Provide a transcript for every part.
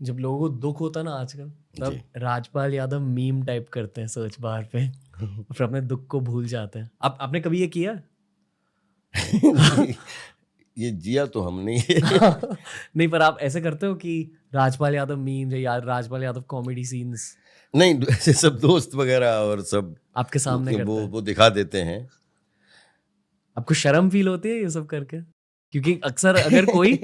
जब लोगों को दुख होता है ना आजकल, तब राजपाल यादव मीम टाइप करते हैं सर्च बार पे और फिर अपने दुख को भूल जाते हैं। आपने कभी ये किया? ये जिया तो हमने नहीं, पर आप ऐसे करते हो कि राजपाल यादव मीम या राजपाल यादव कॉमेडी सीन्स नहीं, ऐसे सब दोस्त वगैरह और सब आपके सामने करते हैं? वो दिखा देते हैं। आपको शर्म फील होती है ये सब करके? क्योंकि अक्सर अगर कोई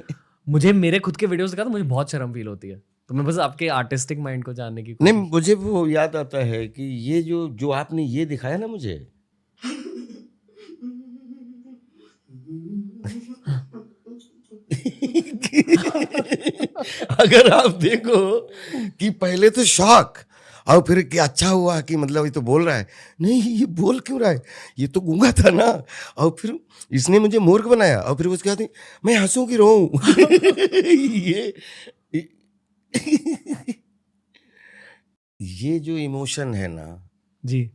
मुझे मेरे खुद के वीडियोस दिखा तो मुझे बहुत शर्म फील होती है। तो मैं बस आपके आर्टिस्टिक माइंड को जानने की नहीं, कोशिश। मुझे वो याद आता है कि ये जो आपने ये दिखाया ना मुझे, अगर आप देखो कि पहले तो शॉक और फिर क्या अच्छा हुआ कि मतलब ये तो बोल रहा है, नहीं ये बोल क्यों रहा है, ये तो गूंगा था ना, और फिर इसने मुझे मूर्ख बनाया, और फिर उसके बाद मैं हंसूं कि रोऊं। ये जो इमोशन है ना जी,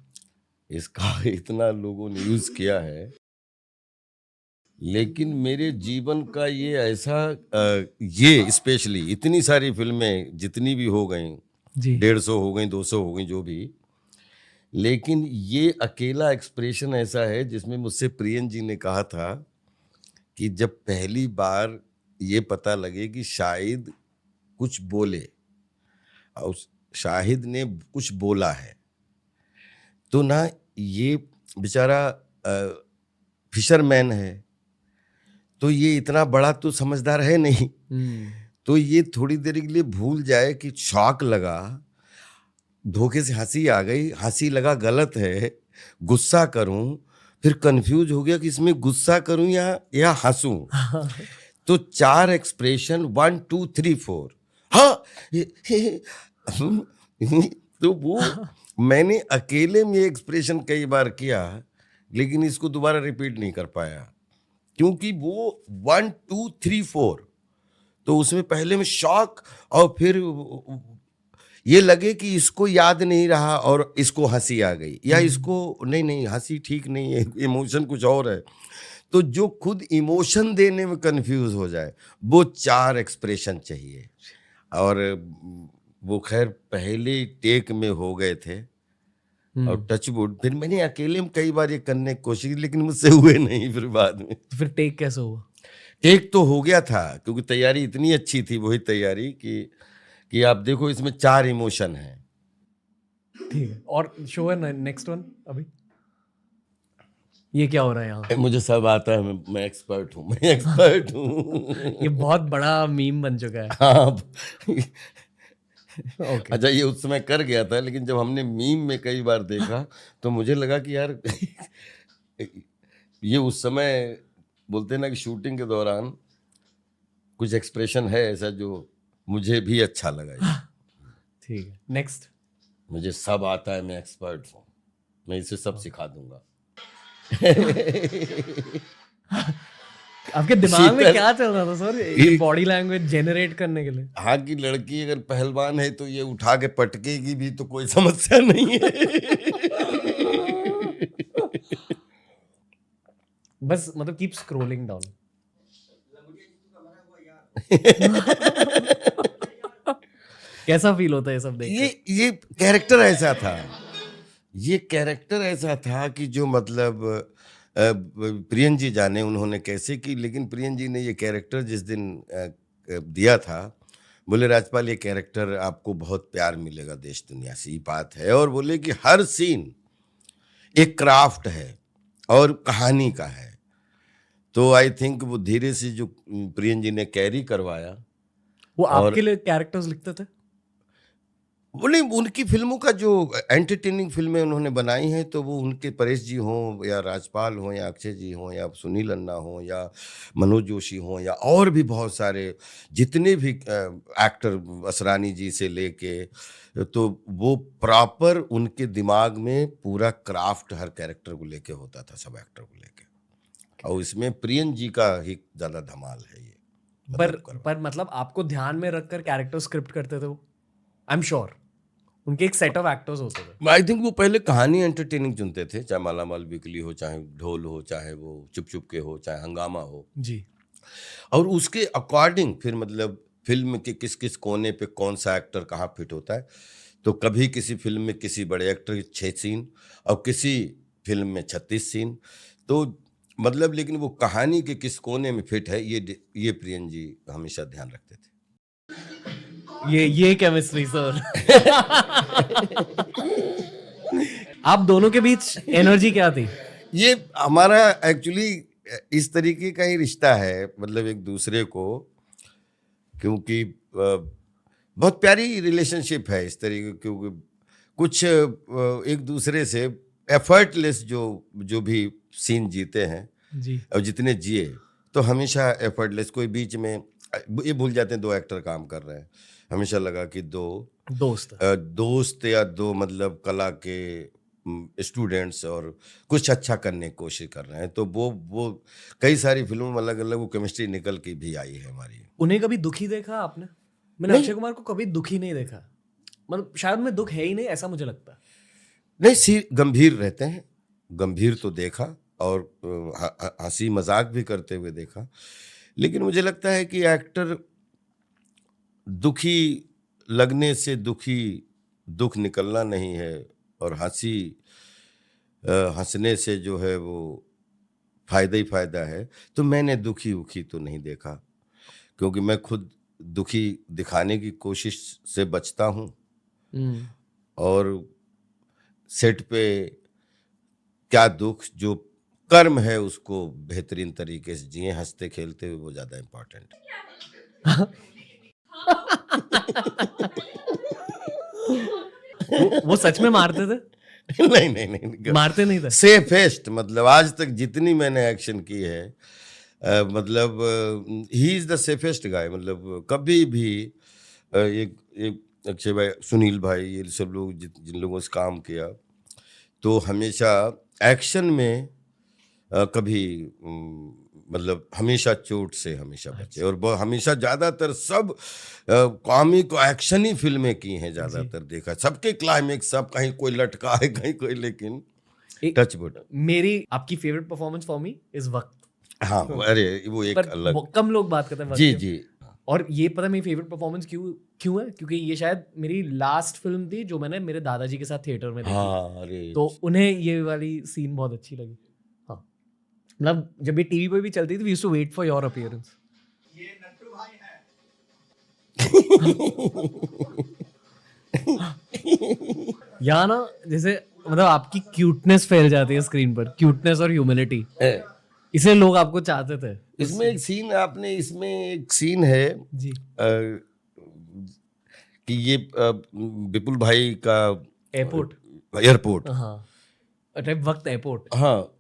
इसका इतना लोगों ने यूज किया है, लेकिन मेरे जीवन का ये ऐसा ये स्पेशली इतनी सारी फिल्में जितनी भी हो गई, जी। 150 हो गई, 200 हो गई, जो भी, लेकिन ये अकेला एक्सप्रेशन ऐसा है जिसमें मुझसे प्रियन जी ने कहा था कि जब पहली बार ये पता लगे कि शाहिद कुछ बोले और शाहिद ने कुछ बोला है, तो ना ये बेचारा फिशरमैन है, तो ये इतना बड़ा तो समझदार है नहीं, तो ये थोड़ी देर के लिए भूल जाए कि शॉक लगा, धोखे से हंसी आ गई, हंसी लगा गलत है, गुस्सा करूं, फिर कंफ्यूज हो गया कि इसमें गुस्सा करूं या हंसूं। तो 4 एक्सप्रेशन 1 2 3 4, हाँ तो वो मैंने अकेले में ये एक्सप्रेशन कई बार किया, लेकिन इसको दोबारा रिपीट नहीं कर पाया, क्योंकि वो 1 2 3 4, तो उसमें पहले में शॉक और फिर ये लगे कि इसको याद नहीं रहा और इसको हंसी आ गई, या इसको नहीं हंसी ठीक नहीं है, इमोशन कुछ और है, तो जो खुद इमोशन देने में कंफ्यूज हो जाए, वो 4 एक्सप्रेशन चाहिए। और वो खैर पहले टेक में हो गए थे, और टचवुड फिर मैंने अकेले में कई बार ये करने की कोशिश की, लेकिन मुझसे हुए नहीं फिर बाद में। तो फिर टेक कैसे हुआ? टेक तो हो गया था, क्योंकि तैयारी इतनी अच्छी थी, वही तैयारी कि आप देखो इसमें 4 इमोशन हैं। ठीक है, और शो है नेक्स्ट वन अभी? ये क्या हो रहा है यहाँ? मुझे सब आता है, मैं एक्सपर्ट हूँ, मैं एक्सपर्ट हूँ। ये बहुत बड़ा मीम बन चुका है। हाँ। ओके। अच्छा, ये उस समय कर गया था, लेकिन जब हमने मीम में कई बार देखा तो मुझे लगा कि यार ये उस समय बोलते हैं ना कि शूटिंग के दौरान कुछ एक्सप्रेशन है ऐसा जो मुझे भी अच्छा लगा। ठीक है, नेक्स्ट। मुझे सब आता है, मैं एक्सपर्ट हूँ, मैं इसे सब सिखा दूंगा। आपके दिमाग में क्या चल रहा था सर, ये बॉडी लैंग्वेज जनरेट करने के लिए? हाँ, की लड़की अगर पहलवान है तो ये उठा के पटकेगी भी तो कोई समस्या नहीं है। बस मतलब कीप स्क्रॉलिंग डाउन। कैसा फील होता है ये सब देख के? ये कैरेक्टर ऐसा था, ये कैरेक्टर ऐसा था कि जो मतलब प्रियन जी जाने उन्होंने कैसे की, लेकिन प्रियन जी ने ये कैरेक्टर जिस दिन दिया था, बोले राजपाल ये कैरेक्टर आपको बहुत प्यार मिलेगा देश दुनिया से, ये बात है, और बोले कि हर सीन एक क्राफ्ट है और कहानी का है। तो आई थिंक वो धीरे से जो प्रियन जी ने कैरी करवाया। वो आपके लिए कैरेक्टर्स लिखते थे? बोले उनकी फिल्मों का जो एंटरटेनिंग फिल्में उन्होंने बनाई हैं, तो वो उनके परेश जी हों या राजपाल हों या अक्षय जी हों या सुनील अन्ना हों या मनोज जोशी हों या और भी बहुत सारे जितने भी एक्टर, असरानी जी से लेके, तो वो प्रॉपर उनके दिमाग में पूरा क्राफ्ट हर कैरेक्टर को लेके होता था, सब एक्टर को लेके, और इसमें प्रियन जी का ही ज़्यादा धमाल है ये। पर मतलब आपको ध्यान में रखकर कैरेक्टर स्क्रिप्ट करते थे वो? आई एम श्योर उनके एक सेट ऑफ एक्टर्स होते थे। आई थिंक वो पहले कहानी एंटरटेनिंग चुनते थे, चाहे मालामाल वीकली हो, चाहे ढोल हो, चाहे वो चुप चुप के हो, चाहे हंगामा हो जी। और उसके अकॉर्डिंग फिर मतलब फिल्म के किस किस कोने पे कौन सा एक्टर कहाँ फिट होता है। तो कभी किसी फिल्म में किसी बड़े एक्टर के 6 सीन और किसी फिल्म में 36 सीन। तो मतलब लेकिन वो कहानी के किस कोने में फिट है, ये प्रियन जी हमेशा ध्यान रखते थे। ये केमिस्ट्री सर। आप दोनों के बीच एनर्जी क्या थी? ये हमारा एक्चुअली इस तरीके का ही रिश्ता है, मतलब एक दूसरे को, क्योंकि बहुत प्यारी रिलेशनशिप है इस तरीके, क्योंकि कुछ एक दूसरे से एफर्टलेस जो भी सीन जीते हैं जी। और जितने जिए तो हमेशा एफर्टलेस, कोई बीच में ये भूल जाते हैं 2 एक्टर काम कर रहे हैं, हमेशा लगा कि 2 दोस्त या 2 मतलब कला के स्टूडेंट्स और कुछ अच्छा करने की कोशिश कर रहे हैं। तो वो कई सारी फिल्मों में अलग अलग वो केमिस्ट्री निकल के भी आई है हमारी। उन्हें कभी दुखी देखा आपने? मैंने अक्षय कुमार को कभी दुखी नहीं देखा, मतलब शायद में दुख है ही नहीं, ऐसा मुझे लगता है। नहीं, गंभीर रहते हैं, गंभीर तो देखा और हंसी मजाक भी करते हुए देखा, लेकिन मुझे लगता है कि एक्टर दुखी लगने से दुख निकलना नहीं है, और हंसने से जो है वो फायदा ही फायदा है। तो मैंने दुखी तो नहीं देखा, क्योंकि मैं खुद दुखी दिखाने की कोशिश से बचता हूँ, और सेट पे क्या दुख, जो कर्म है उसको बेहतरीन तरीके से जिए हंसते खेलते हुए, वो ज्यादा इम्पोर्टेंट है। वो सच में मारते थे? नहीं, मारते नहीं थे। सेफेस्ट, मतलब आज तक जितनी मैंने एक्शन की है, मतलब ही इज द सेफेस्ट गाय। मतलब कभी भी एक अक्षय भाई, सुनील भाई, ये सब लोग जिन लोगों से काम किया, तो हमेशा एक्शन में कभी मतलब हमेशा चोट से हमेशा बचे, और हमेशा ज्यादातर सब कॉमिक एक्शन ही फिल्में की हैं ज्यादातर, देखा सबके क्लाइमेक्स, सब कहीं कोई लटका है कहीं कोई, लेकिन टच वुड। मेरी आपकी favourite performance for me is वक्त। हाँ, अरे वो एक अलग, कम लोग बात करते हैं जी जी। और ये पता है मेरी फेवरेट परफॉर्मेंस क्यों है, क्योंकि ये शायद मेरी लास्ट फिल्म थी जो मैंने मेरे दादाजी के साथ थिएटर में देखी। हाँ, अरे तो उन्हें ये वाली सीन बहुत अच्छी लगी। हाँ, मतलब जब ये टीवी पे भी चलती थी, we used to wait for your appearance. ये नट्टू भाई है। या ना, जैसे मतलब आपकी क्यूटनेस फैल जाती है स्क्रीन पर, क्यूटनेस और ह्यूमिलिटी, इसे लोग आपको चाहते थे। इसमें एक सीन है जी, कि ये विपुल भाई का एयरपोर्ट, हाँ, वक्त एयरपोर्ट, हाँ,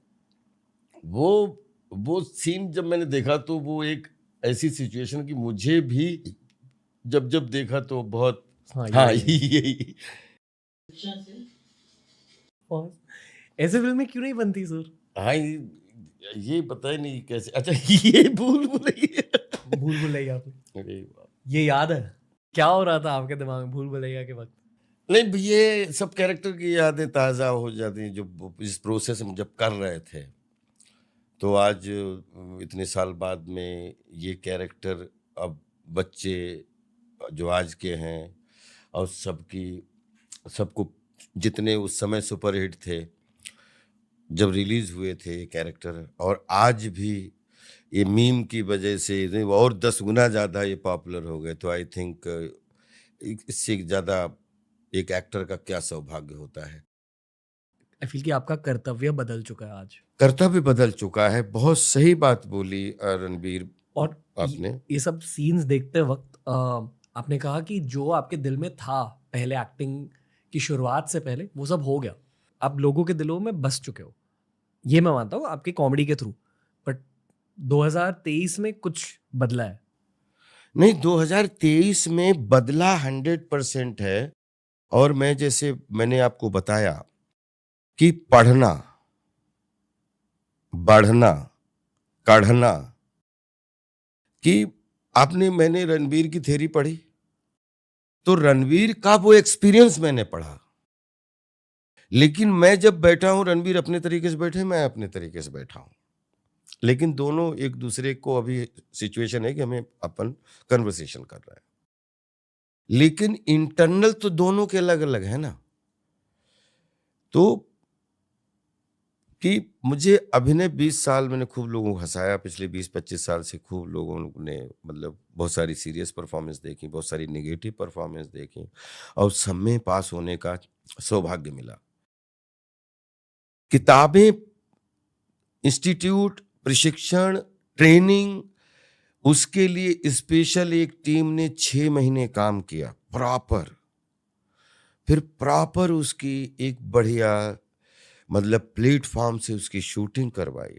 वो सीन जब मैंने देखा तो वो एक ऐसी सिचुएशन कि मुझे भी जब देखा तो बहुत, हाँ, यही। ऐसे फिल्में क्यों नहीं बनती सर? हाँ, ये पता ही नहीं कैसे। अच्छा, ये भूल भूलैया पे, अरे ये याद है क्या हो रहा था आपके दिमाग में भूलैया के वक्त? नहीं, ये सब कैरेक्टर की यादें ताज़ा हो जाती हैं जो इस प्रोसेस में जब कर रहे थे। तो आज इतने साल बाद में ये कैरेक्टर, अब बच्चे जो आज के हैं और सबको जितने उस समय सुपरहिट थे जब रिलीज हुए थे ये कैरेक्टर, और आज भी ये मीम की वजह से और 10 गुना ज़्यादा ये पॉपुलर हो गए। तो आई थिंक इससे ज़्यादा एक एक्टर का क्या सौभाग्य होता है। आई फील कि आपका कर्तव्य बदल चुका है आज। कर्तव्य बदल चुका है, बहुत सही बात बोली रणबीर। और आपने ये सब सीन्स देखते वक्त आपने कहा कि जो आपके दिल में था पहले एक्टिंग की शुरुआत से पहले, वो सब हो गया, आप लोगों के दिलों में बस चुके हो। ये मैं मानता हूँ आपकी कॉमेडी के थ्रू, बट 2023 में कुछ बदला है? नहीं, 2023 में बदला 100% है। और मैं जैसे मैंने आपको बताया कि पढ़ना, बढ़ना, कढ़ना, कि मैंने रणबीर की थ्योरी पढ़ी, तो रणबीर का वो एक्सपीरियंस मैंने पढ़ा। लेकिन मैं जब बैठा हूं, रणबीर अपने तरीके से बैठे, मैं अपने तरीके से बैठा हूं। लेकिन दोनों एक दूसरे को अभी सिचुएशन है कि हमें अपन कन्वर्सेशन कर रहा है, लेकिन इंटरनल तो दोनों के अलग अलग है ना। तो कि मुझे अभिनय 20 साल मैंने खूब लोगों को हंसाया, पिछले 20-25 साल से खूब लोगों ने मतलब बहुत सारी सीरियस परफॉर्मेंस देखी, बहुत सारी नेगेटिव परफॉर्मेंस देखी, और सब में पास होने का सौभाग्य मिला। किताबें, इंस्टीट्यूट, प्रशिक्षण, ट्रेनिंग, उसके लिए स्पेशल एक टीम ने 6 महीने काम किया प्रॉपर, फिर प्रॉपर उसकी एक बढ़िया मतलब प्लेटफॉर्म से उसकी शूटिंग करवाई।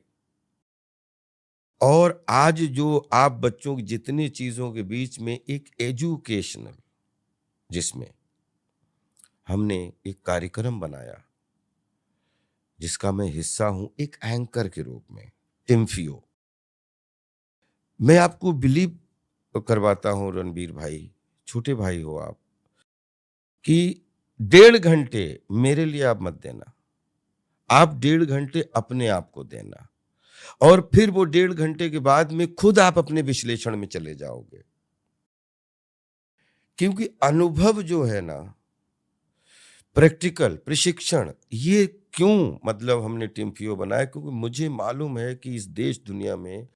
और आज जो आप बच्चों की जितनी चीजों के बीच में एक एजुकेशनल, जिसमें हमने एक कार्यक्रम बनाया जिसका मैं हिस्सा हूं एक एंकर के रूप में, टिम्फियो। मैं आपको बिलीव करवाता हूं रणबीर भाई, छोटे भाई हो आप, कि 1.5 घंटे मेरे लिए आप मत देना, आप 1.5 घंटे अपने आप को देना, और फिर वो 1.5 घंटे के बाद में खुद आप अपने विश्लेषण में चले जाओगे। क्योंकि अनुभव जो है ना, प्रैक्टिकल प्रशिक्षण, ये क्यों मतलब हमने टिम्फियो बनाया, क्योंकि मुझे मालूम है कि इस देश दुनिया में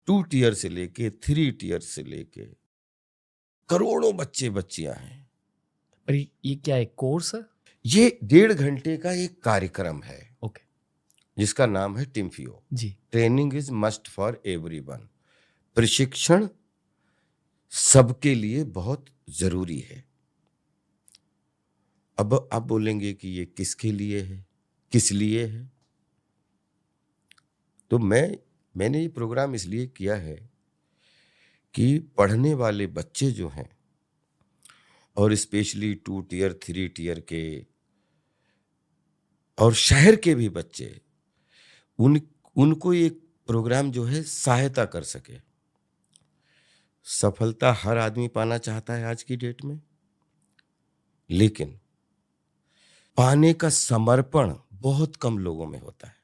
2 टियर से लेके 3 टियर से लेके करोड़ों बच्चे बच्चियां हैं। पर ये क्या एक कोर्स है? ये 1.5 घंटे का एक कार्यक्रम है ओके जिसका नाम है टिम्फियो। जी। Training is must for everyone. प्रशिक्षण सबके लिए बहुत जरूरी है। अब आप बोलेंगे कि ये किसके लिए है, किस लिए है? तो मैंने ये प्रोग्राम इसलिए किया है कि पढ़ने वाले बच्चे जो हैं, और स्पेशली 2 टियर 3 टियर के और शहर के भी बच्चे, उनको एक प्रोग्राम जो है सहायता कर सके। सफलता हर आदमी पाना चाहता है आज की डेट में, लेकिन पाने का समर्पण बहुत कम लोगों में होता है।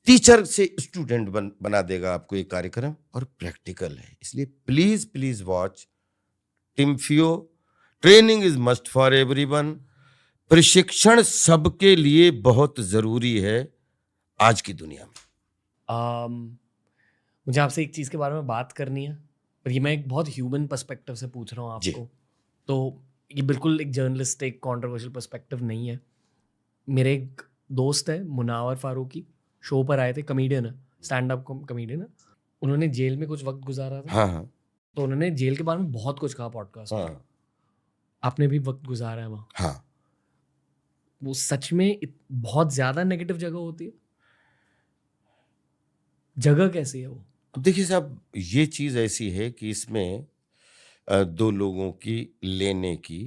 टीचर से स्टूडेंट बना देगा आपको एक कार्यक्रम, और प्रैक्टिकल है। इसलिए प्लीज प्लीज वॉच टिम्फियो। Training is must for everyone. प्रशिक्षण सबके लिए बहुत जरूरी है आज की दुनिया में। मुझे आपसे एक चीज़ के बारे में बात करनी है, पर ये मैं एक बहुत ह्यूमन पर्सपेक्टिव से पूछ रहा हूँ जी। आपको। तो ये बिल्कुल एक जर्नलिस्ट, एक कॉन्ट्रोवर्शियल पर्सपेक्टिव नहीं है। मेरे एक दोस्त है मुनावर फारूकी, शो पर आए थे, कमेडियन है, स्टैंड अप कमेडियन है। उन्होंने जेल में कुछ वक्त गुजारा था, हाँ हाँ तो उन्होंने जेल के बारे में बहुत कुछ कहा पॉडकास्ट में। हाँ आपने भी वक्त गुजारा है वहाँ, हाँ। वो सच में बहुत ज़्यादा नेगेटिव जगह होती है? जगह कैसी है वो? अब देखिए साहब, ये चीज ऐसी है कि इसमें 2 लोगों की लेने की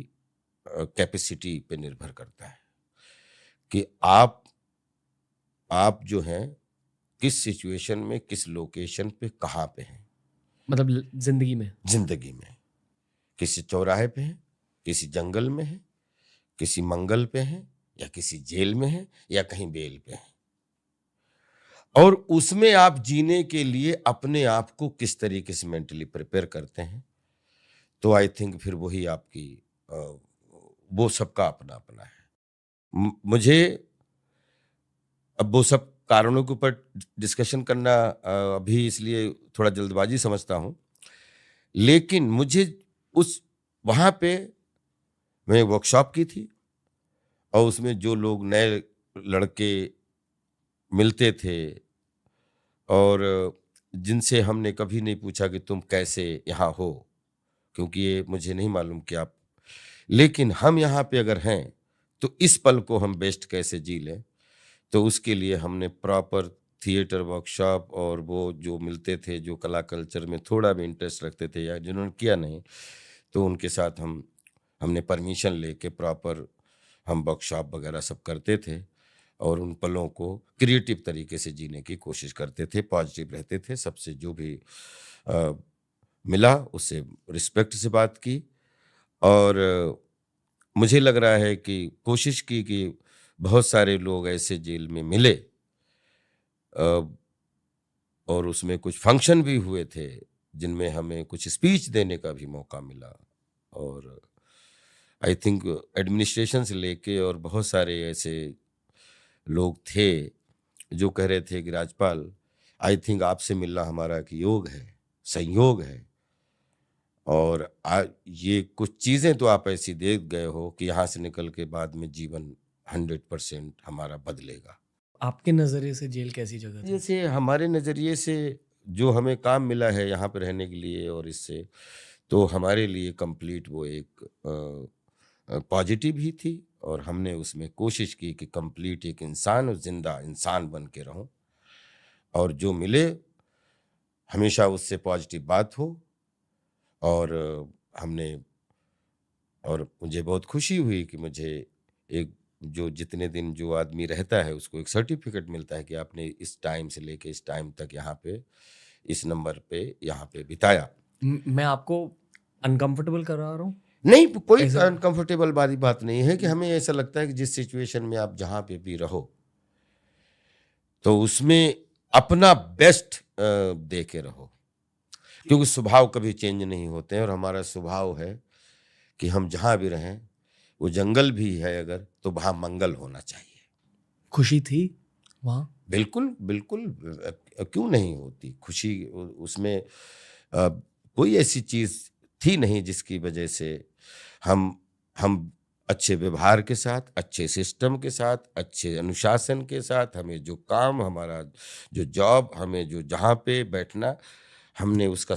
कैपेसिटी पे निर्भर करता है कि आप जो हैं किस सिचुएशन में, किस लोकेशन पे, कहाँ पे हैं मतलब जिंदगी में? जिंदगी में। किसी चौराहे पे हैं, किसी जंगल में हैं, किसी मंगल पे हैं, या किसी जेल में हैं, या कहीं बेल पे हैं। और उसमें आप जीने के लिए अपने आप को किस तरीके से मेंटली प्रिपेयर करते हैं, तो आई थिंक फिर वही आपकी वो सबका अपना अपना है। मुझे अब वो सब कारणों के ऊपर डिस्कशन करना अभी इसलिए थोड़ा जल्दबाजी समझता हूं, लेकिन मुझे उस वहां पे मैं वर्कशॉप की थी, और उसमें जो लोग नए लड़के मिलते थे, और जिनसे हमने कभी नहीं पूछा कि तुम कैसे यहाँ हो, क्योंकि ये मुझे नहीं मालूम कि आप, लेकिन हम यहाँ पे अगर हैं तो इस पल को हम बेस्ट कैसे जी लें, तो उसके लिए हमने प्रॉपर थिएटर वर्कशॉप, और वो जो मिलते थे जो कला कल्चर में थोड़ा भी इंटरेस्ट रखते थे या जिन्होंने किया नहीं, तो उनके साथ हमने परमिशन लेके प्रॉपर हम वर्कशॉप वगैरह सब करते थे, और उन पलों को क्रिएटिव तरीके से जीने की कोशिश करते थे, पॉजिटिव रहते थे। सबसे जो भी मिला उससे रिस्पेक्ट से बात की, और मुझे लग रहा है कि कोशिश की कि बहुत सारे लोग ऐसे जेल में मिले और उसमें कुछ फंक्शन भी हुए थे जिनमें हमें कुछ स्पीच देने का भी मौका मिला। और आई थिंक एडमिनिस्ट्रेशन से लेके और बहुत सारे ऐसे लोग थे जो कह रहे थे कि राजपाल, आई थिंक आपसे मिलना हमारा एक योग है, संयोग है। और ये कुछ चीज़ें तो आप ऐसी देख गए हो कि यहाँ से निकल के बाद में जीवन 100% हमारा बदलेगा। आपके नज़रिए से जेल कैसी जगह थी? जैसे हमारे नज़रिए से जो हमें काम मिला है यहाँ पे रहने के लिए और इससे, तो हमारे लिए कंप्लीट वो एक पॉजिटिव ही थी। और हमने उसमें कोशिश की कि कंप्लीट एक इंसान और जिंदा इंसान बन के रहूं, और जो मिले हमेशा उससे पॉजिटिव बात हो। और हमने, और मुझे बहुत खुशी हुई कि मुझे एक, जो जितने दिन जो आदमी रहता है उसको एक सर्टिफिकेट मिलता है कि आपने इस टाइम से लेके इस टाइम तक यहाँ पे इस नंबर पे यहाँ पे बिताया। मैं आपको अनकंफर्टेबल करा रहा हूँ? नहीं, कोई ऐसा- अनकंफर्टेबल वाली बात नहीं है कि हमें ऐसा लगता है कि जिस सिचुएशन में आप जहाँ पे भी रहो तो उसमें अपना बेस्ट दे के रहो, क्योंकि स्वभाव कभी चेंज नहीं होते हैं। और हमारा स्वभाव है कि हम जहाँ भी रहें, वो जंगल भी है अगर, तो वहाँ मंगल होना चाहिए। खुशी थी वहाँ? बिल्कुल बिल्कुल, क्यों नहीं होती खुशी उसमें। कोई ऐसी चीज़ थी नहीं जिसकी वजह से हम अच्छे व्यवहार के साथ, अच्छे सिस्टम के साथ, अच्छे अनुशासन के साथ, हमें जो काम, हमारा जो जॉब, हमें जो जहाँ पे बैठना, हमने उसका